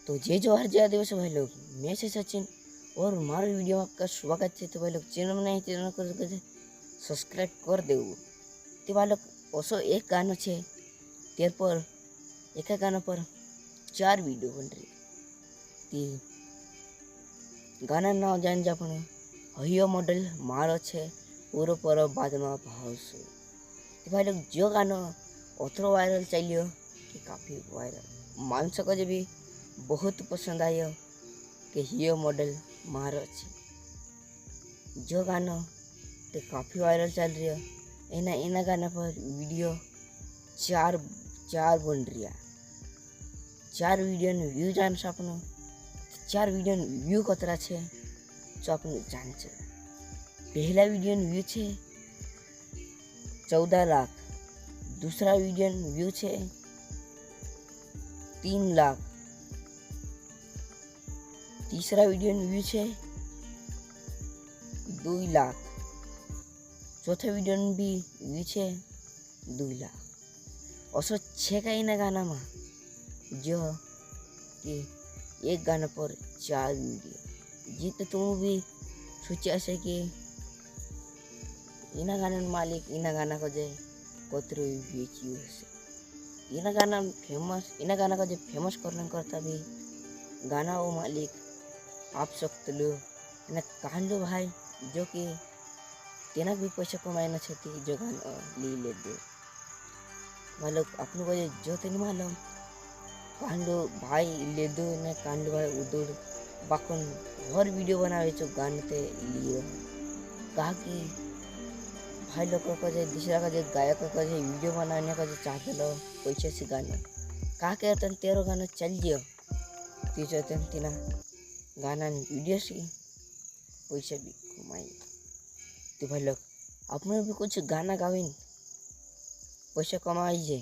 तो जय जवाहर जय आदिवासी भाई लोग, मैं से सचिन और हमारे वीडियो में आपका स्वागत है। तो भाई लोग चैनल में नहीं चैनल को सब्सक्राइब कर दे। तो भाई लोग ओसो एक गाना है तेर पर एक गाना पर 4 वीडियो बन रही ती गाना ना जान जापने हयो मॉडल मारो छे पूरो पर बाद में भावशे। तो भाई लोग जो गाना ओथरो वायरल चलियो कि काफ़ी वायरल मान सको जो भी बहुत पसंद आयो कि हियो मॉडल मारो छे। जो गाना ते काफ़ी वायरल चल रही है एना एना गाना पर वीडियो चार चार बन रही है। 4 वीडियो व्यू जान से अपनो 4 वीडियो व्यू कतरा छे जो अपने जान छे। पहला वीडियो व्यू छे 14 लाख, दूसरा वीडियो व्यू छे 3 लाख, तीसरा वीडियो व्यू छे 2 लाख, चौथा वीडियो भी व्यू छे 2 लाख। और छे का इना गाना में जो कि एक गाना पर 4 वीडियो जी। तो तुम भी सोचा से कि इना गाना मालिक इना गाना को जे कोतरो बेचियो है। इना गाना को जो फेमस करने करता भी गाना वो मालिक आप सकते लो ना कान लो भाई जो कि तेना भी पैसा कमाना चाहती जो गाना ले दो भाई लोग अपने को जो तेन मालूम कान लो भाई ले दो ने कान लो भाई उदोड़ बाकन हर वीडियो बनावे जो गाने ते लिए कहा कि भाई लोग को जो दूसरा का जो गायक का जो वीडियो बनाने का जो चाहते लो पैसे से गाना कहा के तन तेरो गाना चल जियो तीसरा तन तीना गाना वीडियो से पैसे भी कमाई। तो भाई लोग अपने भी कुछ गाना गाविन पैसा कमाई जे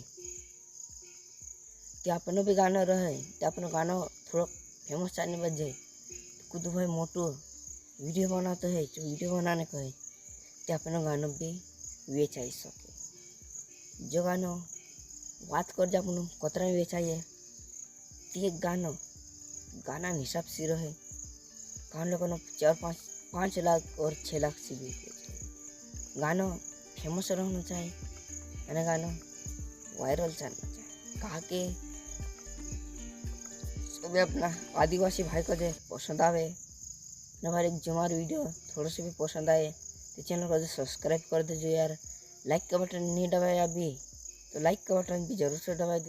तो अपने भी गाना रहे तो अपना गाना थोड़ा फेमस चाहने बच जाए खुद भाई मोटो वीडियो बनाते है जो वीडियो बनाने को है तो अपना गाना भी वेचाई सके। जो गाना बात कर जा अपन कतरा में वेचाइए तो एक गाना हिसाब से रहे कान लोगों ने 4-5 लाख और 6 लाख से भी गाना फेमस रहना चाहिए यानी गाना वायरल चलना चाहिए। कहा के सब अपना आदिवासी भाई को जो पसंद आवे न हमारे जमार वीडियो थोड़ा से भी पसंद आए तो चैनल को सब्सक्राइब कर दीजिए यार। लाइक का बटन नहीं दबाया अभी तो लाइक का बटन भी जरूर से दबा दीजिए।